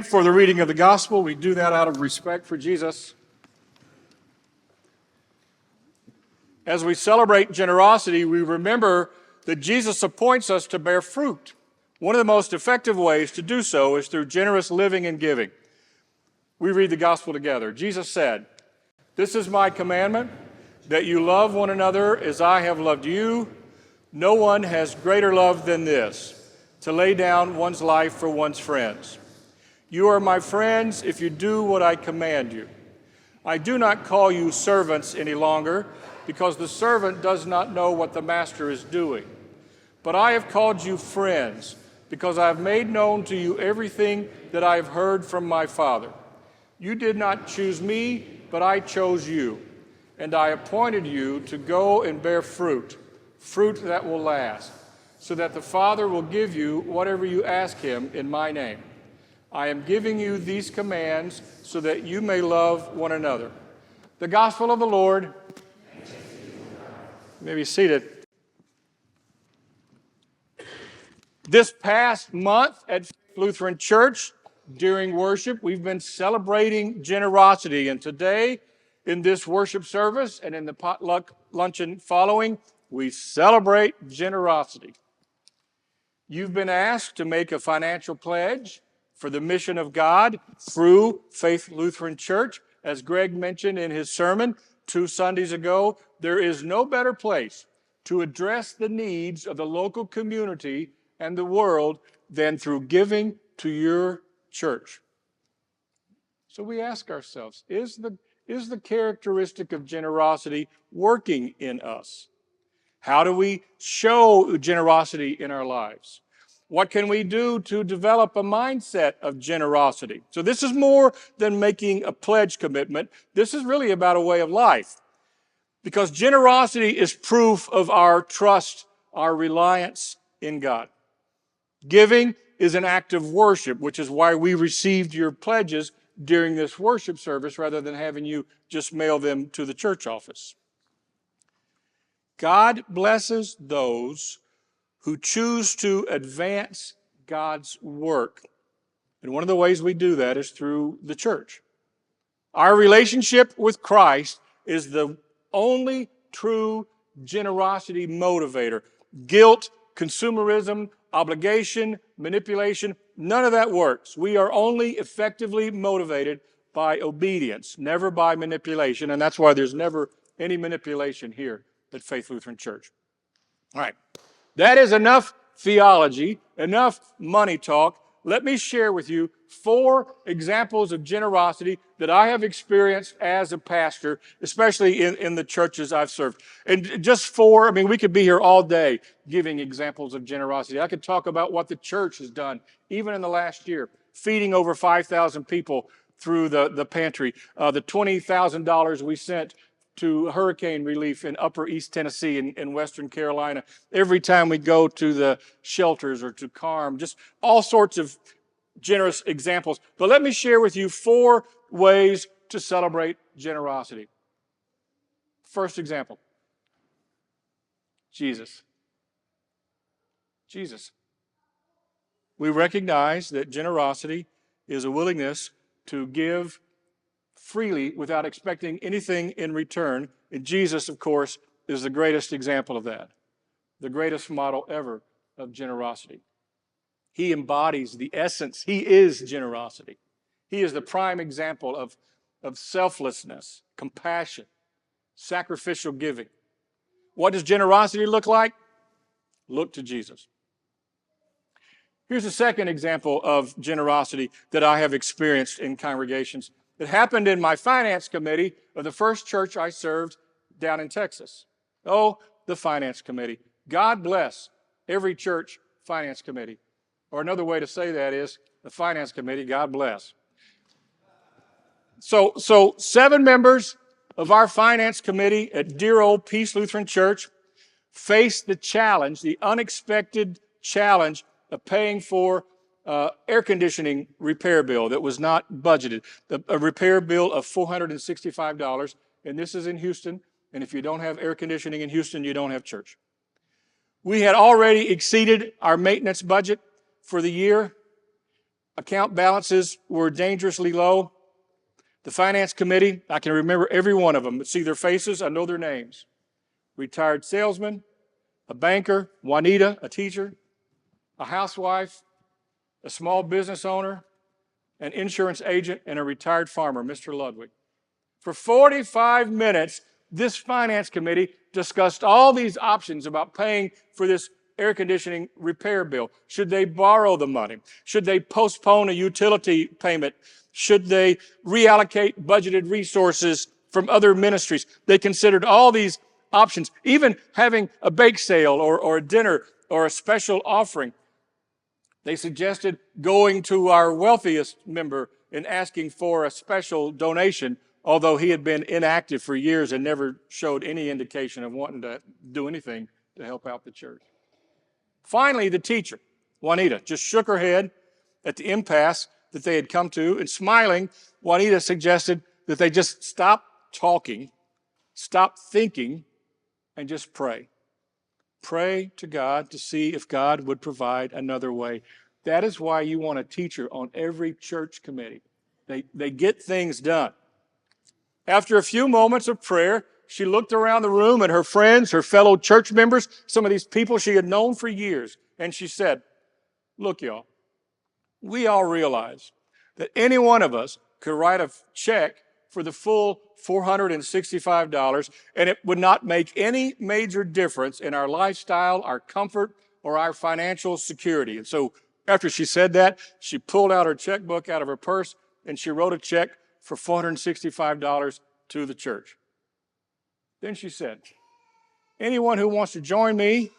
For the reading of the gospel, we do that out of respect for Jesus. As we celebrate generosity, we remember that Jesus appoints us to bear fruit. One of the most effective ways to do so is through generous living and giving. We read the gospel together. Jesus said, "This is my commandment, that you love one another as I have loved you. No one has greater love than this, to lay down one's life for one's friends. You are my friends if you do what I command you. I do not call you servants any longer, because the servant does not know what the master is doing. But I have called you friends, because I have made known to you everything that I have heard from my Father. You did not choose me, but I chose you, and I appointed you to go and bear fruit, fruit that will last, so that the Father will give you whatever you ask him in my name. I am giving you these commands so that you may love one another." The gospel of the Lord. You may be seated. This past month at Lutheran Church, during worship, we've been celebrating generosity. And today, in this worship service and in the potluck luncheon following, we celebrate generosity. You've been asked to make a financial pledge for the mission of God through Faith Lutheran Church. As Greg mentioned in his sermon 2 Sundays ago, there is no better place to address the needs of the local community and the world than through giving to your church. So we ask ourselves, is the characteristic of generosity working in us? How do we show generosity in our lives? What can we do to develop a mindset of generosity? So this is more than making a pledge commitment. This is really about a way of life. Because generosity is proof of our trust, our reliance in God. Giving is an act of worship, which is why we received your pledges during this worship service rather than having you just mail them to the church office. God blesses those who choose to advance God's work. And one of the ways we do that is through the church. Our relationship with Christ is the only true generosity motivator. Guilt, consumerism, obligation, manipulation, none of that works. We are only effectively motivated by obedience, never by manipulation. And that's why there's never any manipulation here at Faith Lutheran Church. All right. That is enough theology, enough money talk. Let me share with you 4 examples of generosity that I have experienced as a pastor, especially in the churches I've served. And just 4, we could be here all day giving examples of generosity. I could talk about what the church has done, even in the last year, feeding over 5,000 people through the pantry, the $20,000 we sent to hurricane relief in upper East Tennessee and Western Carolina. Every time we go to the shelters or to CARM, just all sorts of generous examples. But let me share with you 4 ways to celebrate generosity. First example, Jesus. Jesus. We recognize that generosity is a willingness to give freely without expecting anything in return. And Jesus, of course, is the greatest example of that, the greatest model ever of generosity. He embodies the essence. He is generosity. He is the prime example of selflessness, compassion, sacrificial giving. What does generosity look like? Look to Jesus. Here's a second example of generosity that I have experienced in congregations. It happened in my finance committee of the first church I served down in Texas. Oh, the finance committee. God bless every church finance committee. Or another way to say that is the finance committee, God bless. So 7 members of our finance committee at dear old Peace Lutheran Church faced the challenge, the unexpected challenge of paying for air conditioning repair bill that was not budgeted. A repair bill of $465, and this is in Houston, and if you don't have air conditioning in Houston, you don't have church. We had already exceeded our maintenance budget for the year, account balances were dangerously low. The finance committee, I can remember every one of them. See their faces, I know their names. Retired salesman, a banker, Juanita, a teacher, a housewife, a small business owner, an insurance agent, and a retired farmer, Mr. Ludwig. For 45 minutes, this finance committee discussed all these options about paying for this air conditioning repair bill. Should they borrow the money? Should they postpone a utility payment? Should they reallocate budgeted resources from other ministries? They considered all these options, even having a bake sale or a dinner or a special offering. They suggested going to our wealthiest member and asking for a special donation, although he had been inactive for years and never showed any indication of wanting to do anything to help out the church. Finally, the teacher, Juanita, just shook her head at the impasse that they had come to, and smiling, Juanita suggested that they just stop talking, stop thinking, and just pray. Pray to God to see if God would provide another way. That is why you want a teacher on every church committee. They get things done. After a few moments of prayer, she looked around the room at her friends, her fellow church members, some of these people she had known for years, and she said, "Look, y'all, we all realize that any one of us could write a check for the full $465, and it would not make any major difference in our lifestyle, our comfort, or our financial security." And so after she said that, she pulled out her checkbook out of her purse, and she wrote a check for $465 to the church. Then she said, "Anyone who wants to join me,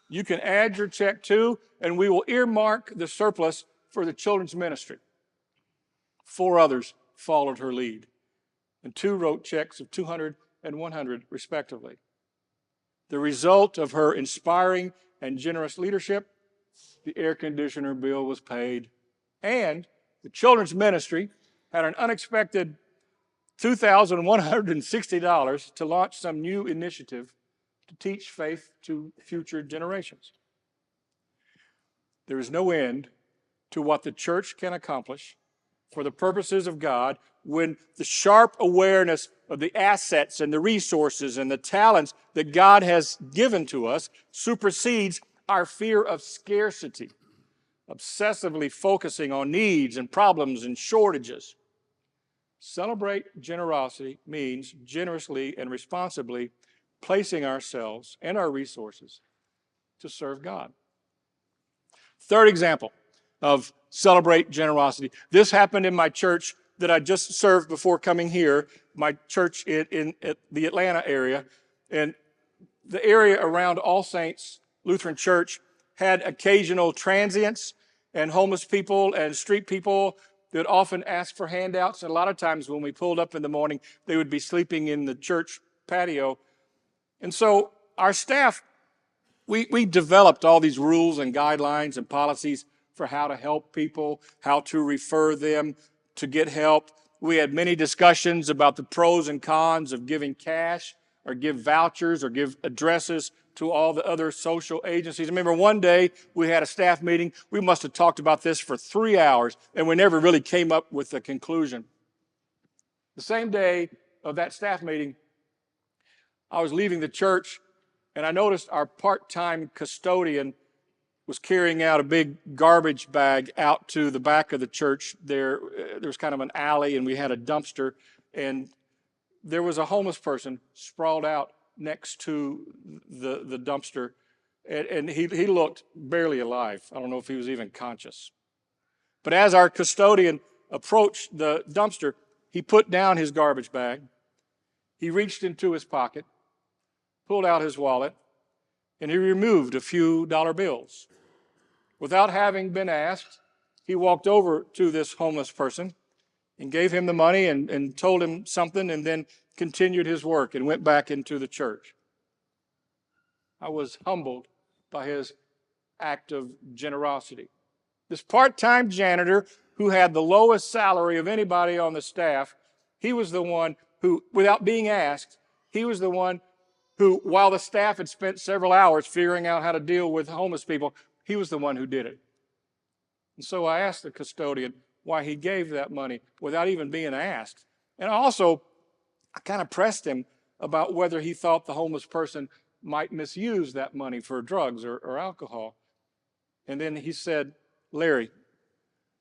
you can add your check too, and we will earmark the surplus for the children's ministry." 4 others followed her lead, and 2 wrote checks of $200 and $100 respectively. The result of her inspiring and generous leadership, the air conditioner bill was paid, and the children's ministry had an unexpected $2,160 to launch some new initiative to teach faith to future generations. There is no end to what the church can accomplish for the purposes of God when the sharp awareness of the assets and the resources and the talents that God has given to us supersedes our fear of scarcity, obsessively focusing on needs and problems and shortages. Celebrate generosity means generously and responsibly placing ourselves and our resources to serve God. Third example of celebrate generosity. This happened in my church that I just served before coming here, my church in the Atlanta area. And the area around All Saints Lutheran Church had occasional transients and homeless people and street people that often asked for handouts. And a lot of times when we pulled up in the morning, they would be sleeping in the church patio. And so our staff, we developed all these rules and guidelines and policies for how to help people, how to refer them to get help. We had many discussions about the pros and cons of giving cash or give vouchers or give addresses to all the other social agencies. I remember one day we had a staff meeting. We must have talked about this for 3 hours, and we never really came up with a conclusion. The same day of that staff meeting, I was leaving the church, and I noticed our part-time custodian was carrying out a big garbage bag out to the back of the church. There was kind of an alley, and we had a dumpster, and there was a homeless person sprawled out next to the dumpster, and he looked barely alive. I don't know if he was even conscious. But as our custodian approached the dumpster, he put down his garbage bag. He reached into his pocket, pulled out his wallet, and he removed a few dollar bills. Without having been asked, he walked over to this homeless person and gave him the money and told him something, and then continued his work and went back into the church. I was humbled by his act of generosity. This part-time janitor who had the lowest salary of anybody on the staff, he was the one who, without being asked, he was the one who, while the staff had spent several hours figuring out how to deal with homeless people, he was the one who did it. And so I asked the custodian why he gave that money without even being asked. And also, I kind of pressed him about whether he thought the homeless person might misuse that money for drugs or alcohol. And then he said, Larry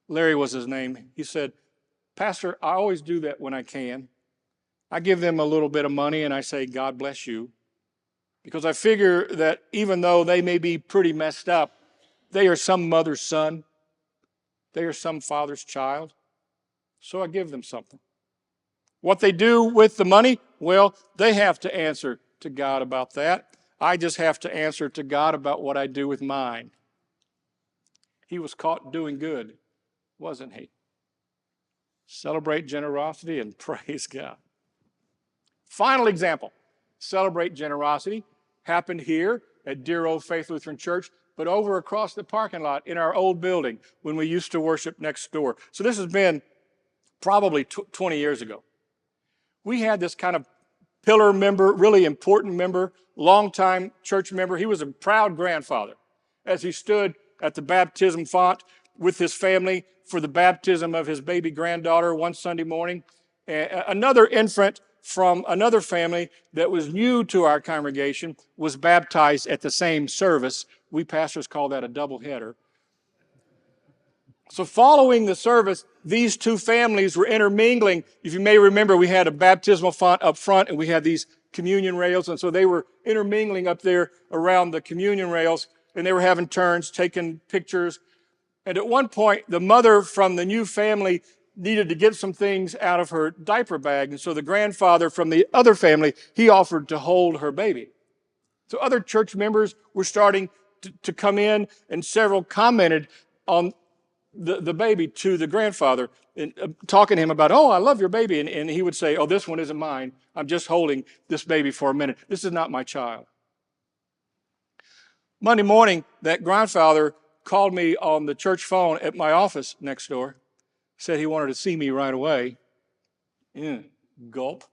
was his name. He said, Pastor, I always do that when I can. I give them a little bit of money and I say, God bless you. Because I figure that even though they may be pretty messed up, they are some mother's son. They are some father's child. So I give them something. What they do with the money, well, they have to answer to God about that. I just have to answer to God about what I do with mine. He was caught doing good, wasn't he? Celebrate generosity and praise God. Final example. Celebrate generosity happened here at dear old Faith Lutheran Church, but over across the parking lot in our old building when we used to worship next door. So this has been probably 20 years ago. We had this kind of pillar member, really important member, longtime church member. He was a proud grandfather as he stood at the baptism font with his family for the baptism of his baby granddaughter one Sunday morning. Another infant from another family that was new to our congregation was baptized at the same service. We pastors call that a double header. So following the service, these two families were intermingling. If you may remember, we had a baptismal font up front and we had these communion rails. And so they were intermingling up there around the communion rails and they were having turns, taking pictures. And at one point, the mother from the new family needed to get some things out of her diaper bag. And so the grandfather from the other family, he offered to hold her baby. So other church members were starting to come in and several commented on the baby to the grandfather, and talking to him about, oh, I love your baby. And he would say, oh, this one isn't mine. I'm just holding this baby for a minute. This is not my child. Monday morning, that grandfather called me on the church phone at my office next door. Said he wanted to see me right away. Gulp.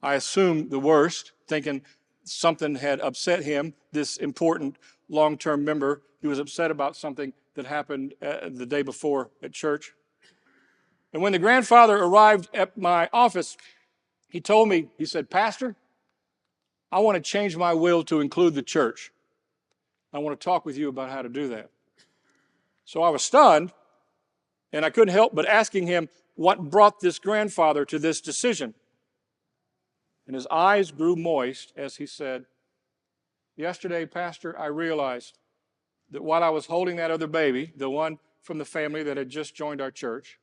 I assumed the worst, thinking something had upset him, this important long-term member. He was upset about something that happened the day before at church. And when the grandfather arrived at my office, he told me, he said, Pastor, I want to change my will to include the church. I want to talk with you about how to do that. So I was stunned, and I couldn't help but asking him what brought this grandfather to this decision. And his eyes grew moist as he said, yesterday, Pastor, I realized that while I was holding that other baby, the one from the family that had just joined our church,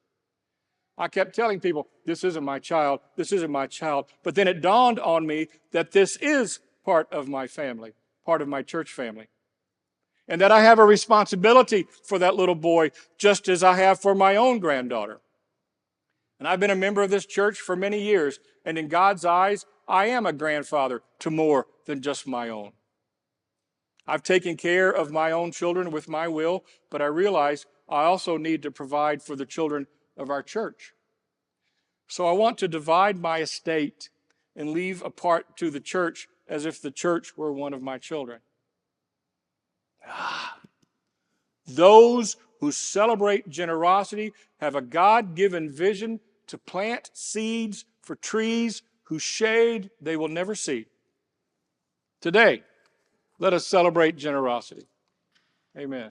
I kept telling people, this isn't my child, this isn't my child. But then it dawned on me that this is part of my family, part of my church family. And that I have a responsibility for that little boy, just as I have for my own granddaughter. And I've been a member of this church for many years, and in God's eyes, I am a grandfather to more than just my own. I've taken care of my own children with my will, but I realize I also need to provide for the children of our church. So I want to divide my estate and leave a part to the church as if the church were one of my children. Those who celebrate generosity have a God-given vision to plant seeds for trees whose shade they will never see. Today, let us celebrate generosity. Amen.